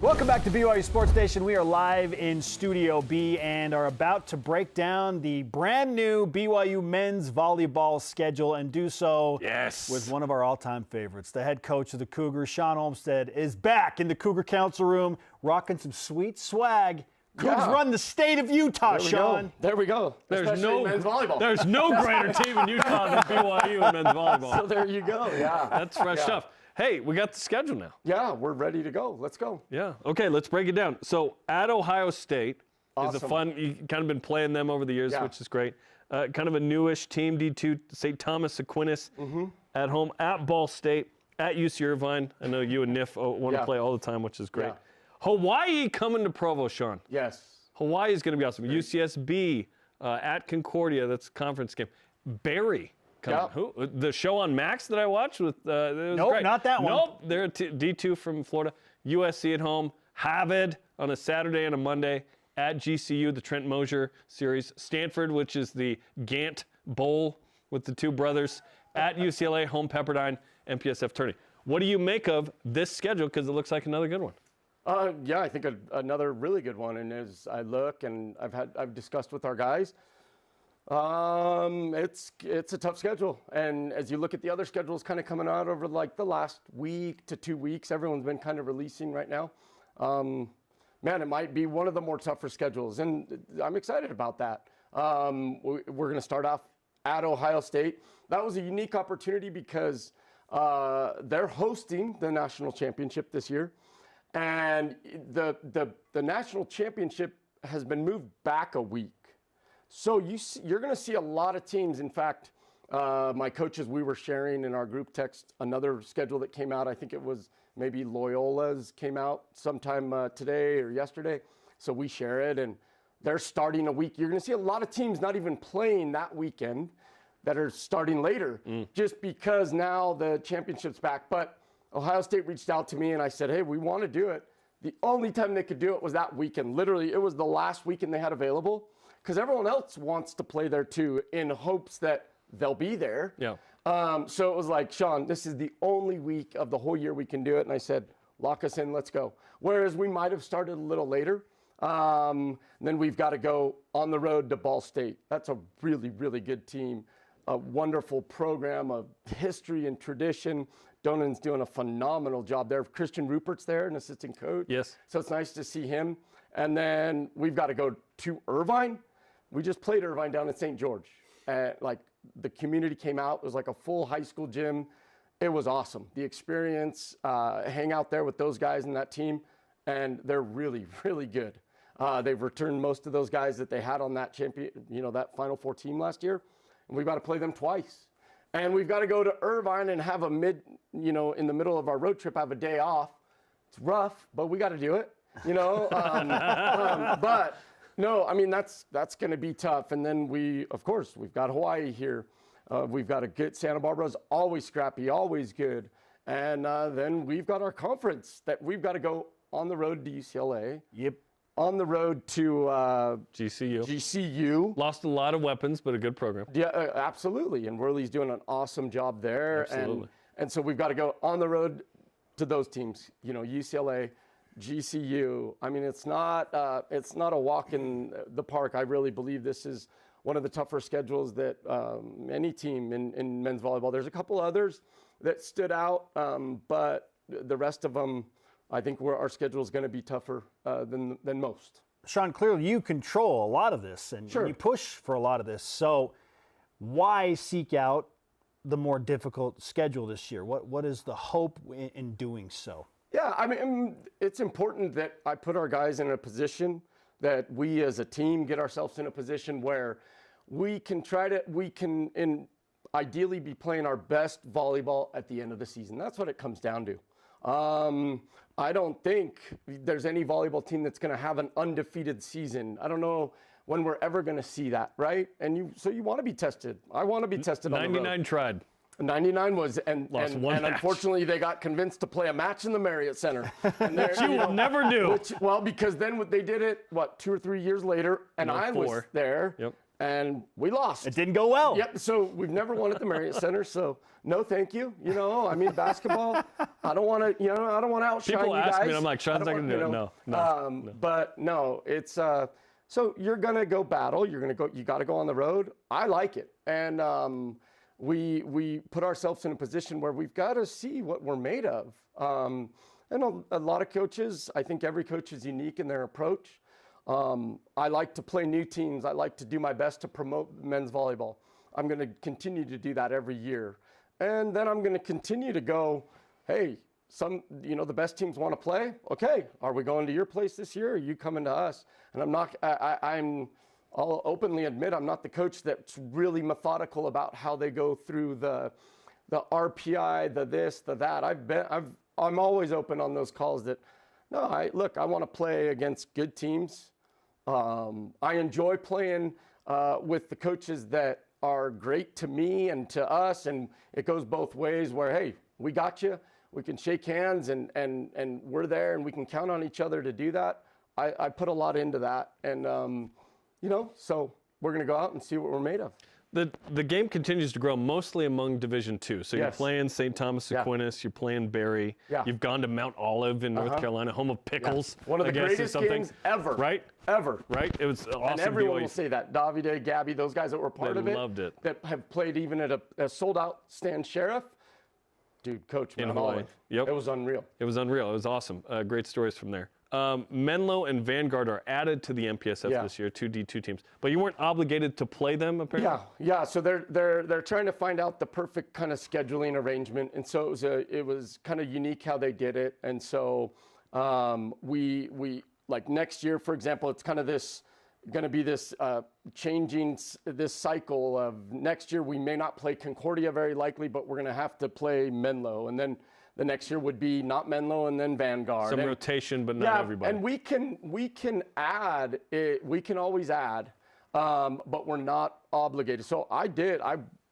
Welcome back to BYU Sports Station. We are live in Studio B and are about to break down the brand new BYU men's volleyball schedule and do so with one of our all-time favorites. The head coach of the Cougars, Shawn Olmstead, is back in the Cougar Council Room rocking some sweet swag. Cougars run the state of Utah, Shawn. There we go. There's no men's volleyball. There's no greater team in Utah than BYU in men's volleyball. So there you go. Yeah. That's fresh stuff. Hey, we got the schedule now. Yeah, we're ready to go. Let's go. Yeah. Okay, let's break it down. So at Ohio State is a fun, you've kind of been playing them over the years, which is great. Kind of a newish team, D2, St. Thomas Aquinas at home, at Ball State, at UC Irvine. I know you and Niff want to play all the time, which is great. Yeah. Hawaii coming to Provo, Shawn. Yes. Hawaii is going to be awesome. UCSB at Concordia, that's a conference game. Barry. Who? The show on Max that I watched with Nope, great. not that one. Nope, they're D2 from Florida. USC at home. Harvard on a Saturday and a Monday at GCU, the Trent Mosier series. Stanford, which is the Gant Bowl with the two brothers. At UCLA, home Pepperdine, MPSF tourney. What do you make of this schedule? Because it looks like another good one. Yeah, I think another really good one. And as I look, and I've discussed with our guys, it's a tough schedule. And as you look at the other schedules kind of coming out over like the last week to 2 weeks, everyone's been kind of releasing right now. Man, it might be one of the more tougher schedules. And I'm excited about that. We're going to start off at Ohio State. That was a unique opportunity because they're hosting the national championship this year. And the national championship has been moved back a week. So you're going to see a lot of teams. In fact, my coaches, we were sharing in our group text another schedule that came out. I think it was maybe Loyola's came out sometime today or yesterday. So we share it, and they're starting a week. You're going to see a lot of teams not even playing that weekend that are starting later just because now the championship's back. But Ohio State reached out to me, and I said, hey, we want to do it. The only time they could do it was that weekend. Literally, it was the last weekend they had available. Because everyone else wants to play there too in hopes that they'll be there. Yeah. So it was like, Shawn, this is the only week of the whole year we can do it. And I said, lock us in, let's go. Whereas we might have started a little later. Then we've got to go on the road to Ball State. That's a really, really good team. A wonderful program of history and tradition. Donan's doing a phenomenal job there. Christian Rupert's there, an assistant coach. Yes. So it's nice to see him. And then we've got to go to Irvine. We just played Irvine down in St. George. Like the community came out. It was like a full high school gym. It was awesome. The experience, hang out there with those guys and that team, and they're really, really good. They've returned most of those guys that they had on that that Final Four team last year, and we've got to play them twice. And we've got to go to Irvine and have in the middle of our road trip, have a day off. It's rough, but we got to do it. But no, I mean, that's going to be tough. And then we've got Hawaii here. We've got a good Santa Barbara's always scrappy, always good. And then we've got our conference that we've got to go on the road to UCLA. Yep. On the road to GCU. Lost a lot of weapons, but a good program. Yeah, absolutely. And Worley's doing an awesome job there. Absolutely. And so we've got to go on the road to those teams, UCLA, GCU. I mean, it's not a walk in the park. I really believe this is one of the tougher schedules that any team in men's volleyball. There's a couple others that stood out, but the rest of them, I think our schedule is going to be tougher than most. Shawn, clearly you control a lot of this, and you push for a lot of this. So why seek out the more difficult schedule this year? What is the hope in doing so? Yeah, I mean, it's important that I put our guys in a position that we as a team get ourselves in a position where we can ideally be playing our best volleyball at the end of the season. That's what it comes down to. I don't think there's any volleyball team that's going to have an undefeated season. I don't know when we're ever going to see that, right? And so you want to be tested. I want to be tested on the road. 99 tried. 99 was, and unfortunately they got convinced to play a match in the Marriott Center. And which you will never do. Because then they did it, 2 or 3 years later, and I was there. Yep. and we lost. It didn't go well. Yep. So we've never won at the Marriott Center. So no, thank you. You know, I mean, basketball. I don't want to. You know, I don't want to outshine People you guys. ask me, and I'm like, Sean's not going to do it. No. But no, it's. So you're gonna go battle. You're gonna go. You got to go on the road. I like it, and we put ourselves in a position where we've got to see what we're made of. And a lot of coaches. I think every coach is unique in their approach. I like to play new teams. I like to do my best to promote men's volleyball. I'm going to continue to do that every year. And then I'm going to continue to go, hey, the best teams want to play. Okay, are we going to your place this year? Or are you coming to us? And I'll openly admit I'm not the coach that's really methodical about how they go through the RPI, the this, the that. I'm always open on those calls that, no, I want to play against good teams. I enjoy playing with the coaches that are great to me and to us, and it goes both ways where, hey, we got you, we can shake hands, and we're there, and we can count on each other to do that. I put a lot into that, and, so we're going to go out and see what we're made of. The game continues to grow mostly among Division II. So you're playing St. Thomas Aquinas, you're playing Berry. Yeah. You've gone to Mount Olive in North Carolina, home of pickles. Yeah. One of the greatest games ever. Right? Ever. Right? It was awesome. And everyone will say that. Davide, Gabby, those guys that were part of it. Loved it. That have played even at a sold-out Stan Sheriff. Dude, Coach Mount Olive. Yep. It was unreal. It was unreal. It was awesome. Great stories from there. Menlo and Vanguard are added to the MPSF this year, two D2 teams. But you weren't obligated to play them, apparently? Yeah. So they're trying to find out the perfect kind of scheduling arrangement, and so it was kind of unique how they did it. And so we like next year, for example, it's kind of going to be this changing this cycle of next year we may not play Concordia very likely, but we're going to have to play Menlo, and then the next year would be not Menlo and then Vanguard. Some rotation, but not everybody. And we can add it. We can always add, but we're not obligated. So I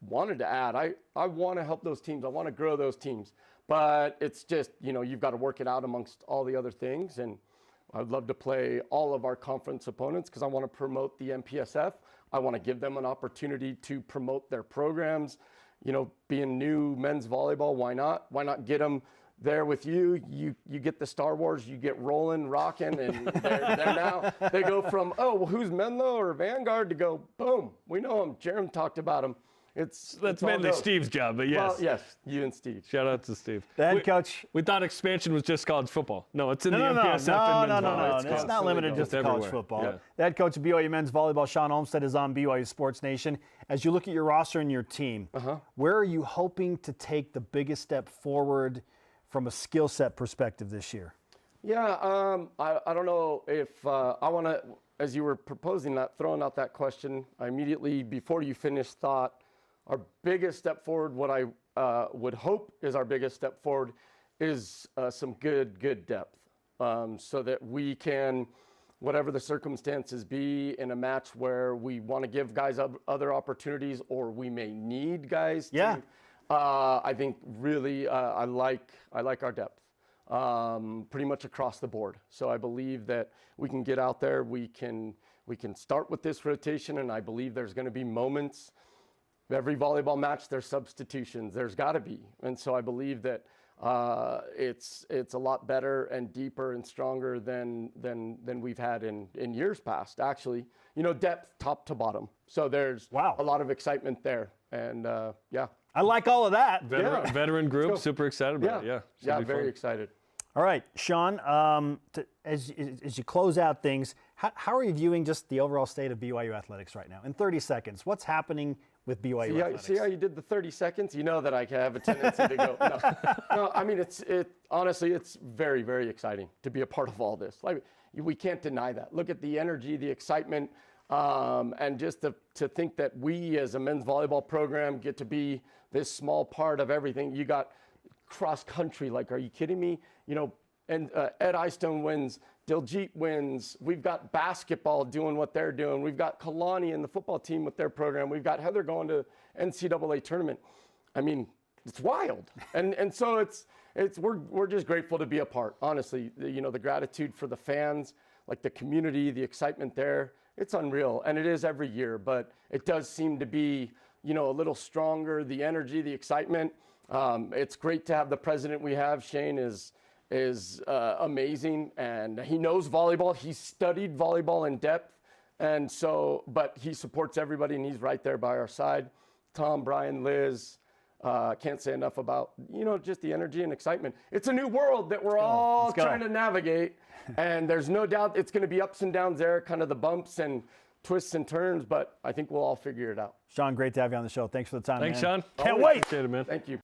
wanted to add. I want to help those teams. I want to grow those teams. But it's just, you've got to work it out amongst all the other things. And I'd love to play all of our conference opponents because I want to promote the MPSF. I want to give them an opportunity to promote their programs. Being new men's volleyball, why not? Why not get them there with you? You get the Star Wars, you get rolling, rocking, and they're now. They go from, who's Menlo or Vanguard to go, boom, we know them. Jarom talked about them. That's mainly Steve's job, but yes. Well, yes, you and Steve. Shout out to Steve. The head coach. We thought expansion was just college football. No, it's in the MPSF. No. It's not limited just to college football. Yeah. The head coach of BYU men's volleyball, Shawn Olmstead, is on BYU Sports Nation. As you look at your roster and your team, where are you hoping to take the biggest step forward from a skill set perspective this year? Yeah, I don't know if I want to, as you were proposing that, throwing out that question, I immediately, before you finished, thought, our biggest step forward, what I would hope is our biggest step forward, is some good depth, so that we can, whatever the circumstances be, in a match where we want to give guys other opportunities or we may need guys. Yeah. I think really I like our depth, pretty much across the board. So I believe that we can get out there. We can start with this rotation, and I believe there's going to be moments. Every volleyball match, there's substitutions. There's got to be, and so I believe that it's a lot better and deeper and stronger than we've had in years past. Actually, depth top to bottom. So there's a lot of excitement there, and I like all of that. Veteran group, super excited about it. Yeah, very excited. All right, Shawn, as you close out things, how are you viewing just the overall state of BYU athletics right now? In 30 seconds, what's happening with BYU athletics? See how you did the 30 seconds? You know that I have a tendency to go, no. I mean, honestly, it's very, very exciting to be a part of all this. Like, we can't deny that. Look at the energy, the excitement, and just to think that we as a men's volleyball program get to be this small part of everything. You got cross country, like, are you kidding me? And Ed Eystone wins, Diljit wins. We've got basketball doing what they're doing. We've got Kalani and the football team with their program. We've got Heather going to NCAA tournament. I mean, it's wild. And so we're just grateful to be a part. Honestly, the gratitude for the fans, like the community, the excitement there. it's unreal, and it is every year, but it does seem to be, a little stronger, the energy, the excitement. It's great to have the president we have. Shane is amazing, and he knows volleyball. He studied volleyball in depth, and so, but he supports everybody, and he's right there by our side. Tom, Brian, Liz, can't say enough about, just the energy and excitement. It's a new world that we're all trying to navigate, and there's no doubt it's going to be ups and downs there, kind of the bumps and twists and turns, but I think we'll all figure it out. Shawn, great to have you on the show. Thanks for the time, Thanks, man. Shawn. Can't wait. Appreciate it, man. Thank you.